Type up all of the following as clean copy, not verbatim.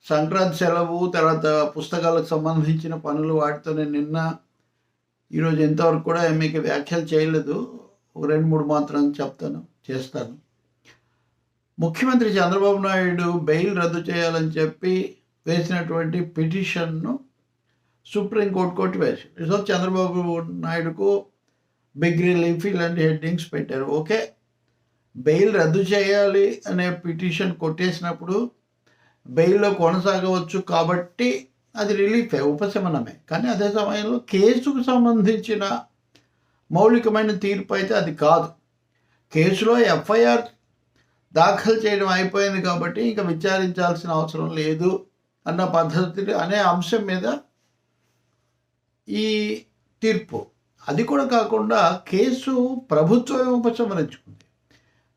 సంక్రాంతి సెలవు, తర్వాత పుస్తకాలకు సంబంధించిన పనులు వాటితోనే ఈరోజు ఎంతవరకు కూడా మీకు వ్యాఖ్యలు చేయలేదు. ఒక 2-3 మాత్రం చేస్తాను. ముఖ్యమంత్రి చంద్రబాబు నాయుడు బెయిల్ రద్దు చేయాలని చెప్పి వేసినటువంటి పిటిషన్ను సుప్రీంకోర్టు కొట్టివేసింది. సో చంద్రబాబు నాయుడుకు బిగ్ రిలీఫ్ ఇలాంటి హెడ్డింగ్స్ పెట్టారు. ఓకే, బెయిల్ రద్దు చేయాలి అనే పిటిషన్ కొట్టేసినప్పుడు బెయిల్లో కొనసాగవచ్చు కాబట్టి అది రిలీఫే, ఉపశమనమే. కానీ అదే సమయంలో కేసుకు సంబంధించిన మౌలికమైన తీర్పు అయితే అది కాదు. కేసులో ఎఫ్ఐఆర్ దాఖలు చేయడం అయిపోయింది కాబట్టి ఇంకా విచారించాల్సిన అవసరం లేదు అన్న పద్ధతి అనే అంశం మీద ఈ తీర్పు. అది కూడా కాకుండా కేసు ప్రభుత్వమే ఉపసంహరించుకుంది.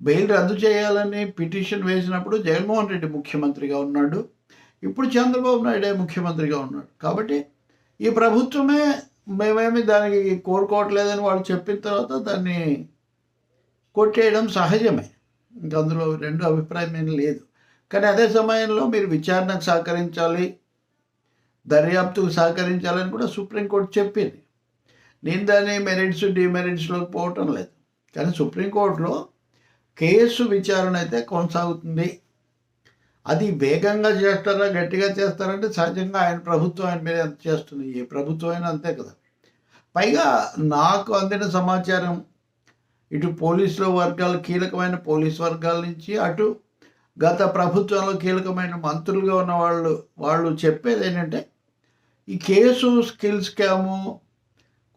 బెయిల్ రద్దు చేయాలని పిటిషన్ వేసినప్పుడు జగన్మోహన్ రెడ్డి ముఖ్యమంత్రిగా ఉన్నాడు, ఇప్పుడు చంద్రబాబు నాయుడే ముఖ్యమంత్రిగా ఉన్నాడు. కాబట్టి ఈ ప్రభుత్వమే మేమేమి దానికి కోరుకోవట్లేదని వాళ్ళు చెప్పిన తర్వాత దాన్ని కొట్టేయడం సహజమే. ఇంకా అందులో రెండు అభిప్రాయం ఏం లేదు. కానీ అదే సమయంలో మీరు విచారణకు సహకరించాలి, దర్యాప్తుకు సహకరించాలని కూడా సుప్రీంకోర్టు చెప్పింది. నేను దాన్ని మెరిట్స్ డిమెరిట్స్లోకి పోవటం లేదు. కానీ సుప్రీంకోర్టులో కేసు విచారణ అయితే కొనసాగుతుంది. అది వేగంగా చేస్తారా గట్టిగా చేస్తారంటే సహజంగా ఆయన ప్రభుత్వం ఆయన మీద ఎంత చేస్తుంది, ఏ ప్రభుత్వం అయినా అంతే కదా. పైగా నాకు అందిన సమాచారం ఇటు పోలీసుల వర్గాలు, కీలకమైన పోలీస్ వర్గాల నుంచి, అటు గత ప్రభుత్వంలో కీలకమైన మంత్రులుగా ఉన్న వాళ్ళు చెప్పేది ఏంటంటే ఈ కేసు స్కిల్ స్కాము,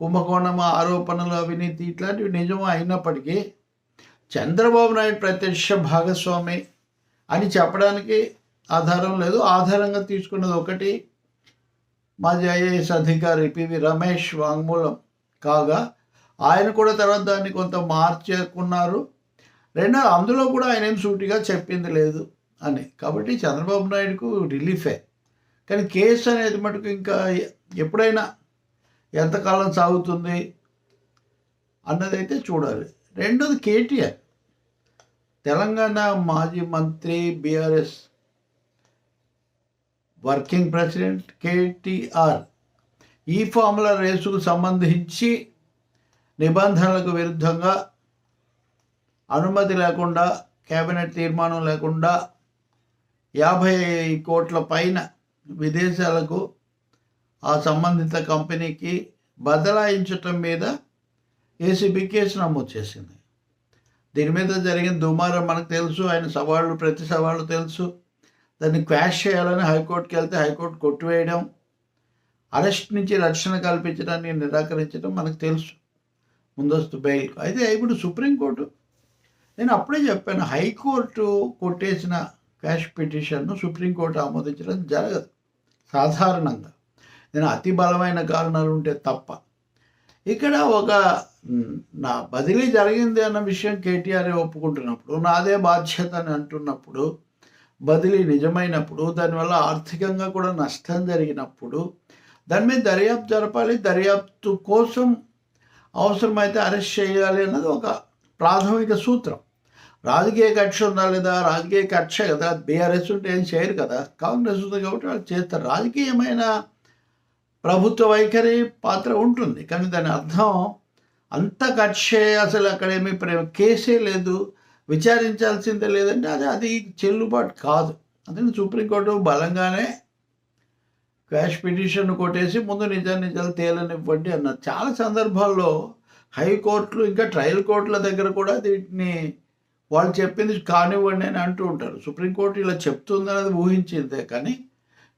కుంభకోణము, ఆరోపణలు, అవినీతి ఇట్లాంటివి నిజం అయినప్పటికీ చంద్రబాబు నాయుడు ప్రత్యక్ష భాగస్వామి అని చెప్పడానికి ఆధారం లేదు. ఆధారంగా తీసుకున్నది ఒకటి మాజీ ఐఏఎస్ అధికారి పివి రమేష్ వాంగ్మూలం కాగా, ఆయన కూడా తర్వాత దాన్ని కొంత మార్చుకున్నారు. రెండోది అందులో కూడా ఆయన ఏం సూటిగా చెప్పింది లేదు అని. కాబట్టి చంద్రబాబు నాయుడుకు రిలీఫే. కానీ కేసు అనేది మటుకు ఇంకా ఎప్పుడైనా ఎంతకాలం సాగుతుంది అన్నదైతే చూడాలి. రెండోది కేటీఆర్, తెలంగాణ మాజీ మంత్రి, బీఆర్ఎస్ వర్కింగ్ ప్రెసిడెంట్ కేటీఆర్ ఈ ఫార్ములా రేసుకు సంబంధించి నిబంధనలకు విరుద్ధంగా, అనుమతి లేకుండా, కేబినెట్ తీర్మానం లేకుండా 50 కోట్ల పైన విదేశాలకు ఆ సంబంధిత కంపెనీకి బదలాయించటం మీద ఏసీబీ కేసు నమోదు చేసింది. దీని మీద జరిగిన దుమారం మనకు తెలుసు, ఆయన ప్రతి సవాళ్ళు తెలుసు. దాన్ని క్వాష్ చేయాలని హైకోర్టుకి వెళ్తే హైకోర్టు కొట్టివేయడం, అరెస్ట్ నుంచి రక్షణ కల్పించడానికి నిరాకరించడం మనకు తెలుసు, ముందస్తు బెయిల్. అయితే ఇప్పుడు సుప్రీంకోర్టు, నేను అప్పుడే చెప్పాను, హైకోర్టు కొట్టేసిన క్వాష్ పిటిషన్ను సుప్రీంకోర్టు ఆమోదించడం జరగదు సాధారణంగా. నేను అతి బలమైన కారణాలు ఉంటే తప్ప. ఇక్కడ నా బదిలీ జరిగింది అన్న విషయం కేటీఆర్ ఒప్పుకుంటున్నప్పుడు, నాదే బాధ్యత అని అంటున్నప్పుడు, బదిలీ నిజమైనప్పుడు, దానివల్ల ఆర్థికంగా కూడా నష్టం జరిగినప్పుడు దాని మీద దర్యాప్తు జరపాలి. దర్యాప్తు కోసం అవసరమైతే అరెస్ట్ చేయాలి అన్నది ఒక ప్రాథమిక సూత్రం. రాజకీయ కక్ష ఉందా లేదా? రాజకీయ కక్ష కదా. బీఆర్ఎస్ ఉంటే ఏం చేయరు కదా, కాంగ్రెస్ ఉంది కాబట్టి వాళ్ళు చేస్తారు. రాజకీయమైన ప్రభుత్వ వైఖరి పాత్ర ఉంటుంది, కానీ దాని అర్థం అంత కక్షే, అసలు అక్కడేమీ కేసే లేదు, విచారించాల్సిందే లేదంటే అది చెల్లుబాటు కాదు. అందుకని సుప్రీంకోర్టు బలంగానే క్వాష్ పిటిషన్ కొట్టేసి ముందు నిజాలు తేలనివ్వండి అన్నారు. చాలా సందర్భాల్లో హైకోర్టులు, ఇంకా ట్రయల్ కోర్టుల దగ్గర కూడా వీటిని వాళ్ళు చెప్పింది కానివ్వండి అని అంటూ ఉంటారు. సుప్రీంకోర్టు ఇలా చెప్తుందన్నది ఊహించిందే. కానీ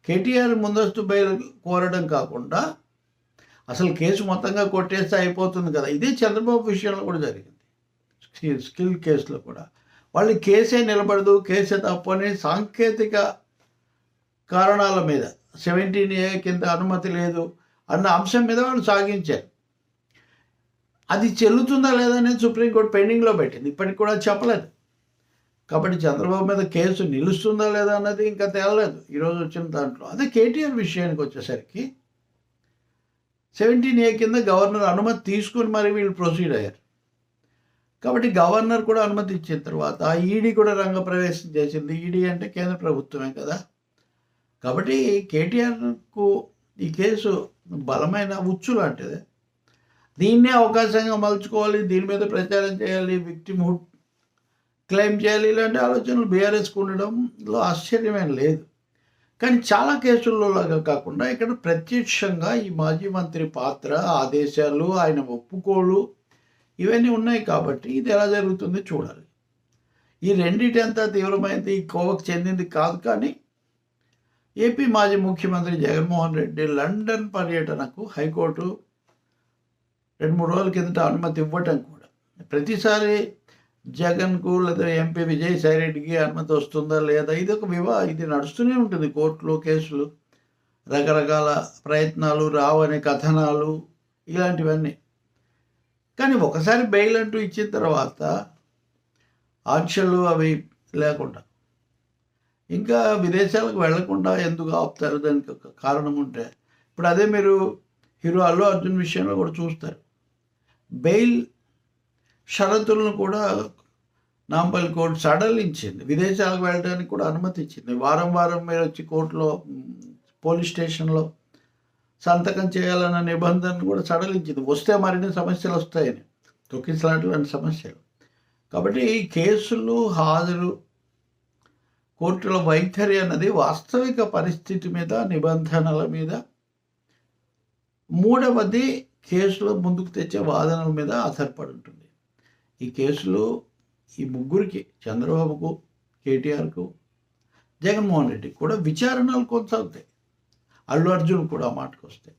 కేటీఆర్ ముందస్తు బెయిల్ కోరడం కాకుండా అసలు కేసు మొత్తంగా కొట్టేస్తే అయిపోతుంది కదా. ఇదే చంద్రబాబు విషయంలో కూడా జరిగింది. స్కిల్ కేసులో కూడా వాళ్ళు కేసే నిలబడదు, కేసే తప్పు అని సాంకేతిక కారణాల మీద 17A కింద అనుమతి లేదు అన్న అంశం మీద వాళ్ళు సాగించారు. అది చెల్లుతుందా లేదా అనేది సుప్రీంకోర్టు పెండింగ్లో పెట్టింది, ఇప్పటికి కూడా చెప్పలేదు. కాబట్టి చంద్రబాబు మీద కేసు నిలుస్తుందా లేదా అన్నది ఇంకా తేలలేదు ఈరోజు వచ్చిన దాంట్లో. అదే కేటీఆర్ విషయానికి వచ్చేసరికి 17A కింద గవర్నర్ అనుమతి తీసుకుని మరి వీళ్ళు ప్రొసీడ్ అయ్యారు. కాబట్టి గవర్నర్ కూడా అనుమతి ఇచ్చిన తర్వాత ఈడీ కూడా రంగప్రవేశం చేసింది. ఈడీ అంటే కేంద్ర ప్రభుత్వమే కదా. కాబట్టి కేటీఆర్కు ఈ కేసు బలమైన ఉచ్చు లాంటిది. దీన్నే అవకాశంగా మలుచుకోవాలి, దీని మీద ప్రచారం చేయాలి, విక్టిమ్హుడ్ క్లెయిమ్ చేయాలి, ఇలాంటి ఆలోచనలు బీఆర్ఎస్కి ఉండడంలో ఆశ్చర్యమేం లేదు. కానీ చాలా కేసుల్లో లాగా కాకుండా ఇక్కడ ప్రత్యక్షంగా ఈ మాజీ మంత్రి పాత్ర, ఆదేశాలు, ఆయన ఒప్పుకోలు ఇవన్నీ ఉన్నాయి కాబట్టి ఇది ఎలా జరుగుతుంది చూడాలి. ఈ రెండింటి అంతా తీవ్రమైనది, ఈ కోవకు చెందింది కాదు. కానీ ఏపీ మాజీ ముఖ్యమంత్రి జగన్మోహన్ రెడ్డి లండన్ పర్యటనకు హైకోర్టు 2-3 రోజుల కిందట అనుమతి ఇవ్వటం కూడా, ప్రతిసారి జగన్కు లేదా ఎంపీ విజయసాయి రెడ్డికి అనుమతి వస్తుందా లేదా, ఇది నడుస్తూనే ఉంటుంది. కోర్టులో కేసులు, రకరకాల ప్రయత్నాలు, రావని కథనాలు, ఇలాంటివన్నీ. కానీ ఒకసారి బెయిల్ అంటూ ఇచ్చిన తర్వాత ఆంక్షలు అవి లేకుండా ఇంకా విదేశాలకు వెళ్లకుండా ఎందుకు ఆపుతారు? దానికి ఒక కారణం ఉంటే, ఇప్పుడు అదే మీరు హీరో అల్లు అర్జున్ విషయంలో కూడా చూస్తారు. బెయిల్ షరతులను కూడా నాంపల్లి కోర్టు సడలించింది, విదేశాలకు వెళ్ళడానికి కూడా అనుమతి ఇచ్చింది. వారం మీరు వచ్చి కోర్టులో, పోలీస్ స్టేషన్లో సంతకం చేయాలన్న నిబంధనను కూడా సడలించింది. వస్తే మరిన్ని సమస్యలు వస్తాయని, తొక్కిసలాట లాంటి సమస్యలు. కాబట్టి ఈ కేసులు, హాజరు, కోర్టుల వైఖరి అన్నది వాస్తవిక పరిస్థితి మీద, నిబంధనల మీద, మూడవది కేసులో ముందుకు తెచ్చే వాదనల మీద ఆధారపడి ఉంటుంది. ఈ కేసులు ఈ ముగ్గురికి, చంద్రబాబుకు, కేటీఆర్కు, జగన్మోహన్ రెడ్డికి కూడా విచారణలు కొనసాగుతాయి. అల్లు అర్జున్ కూడా మాటకు వస్తాయి.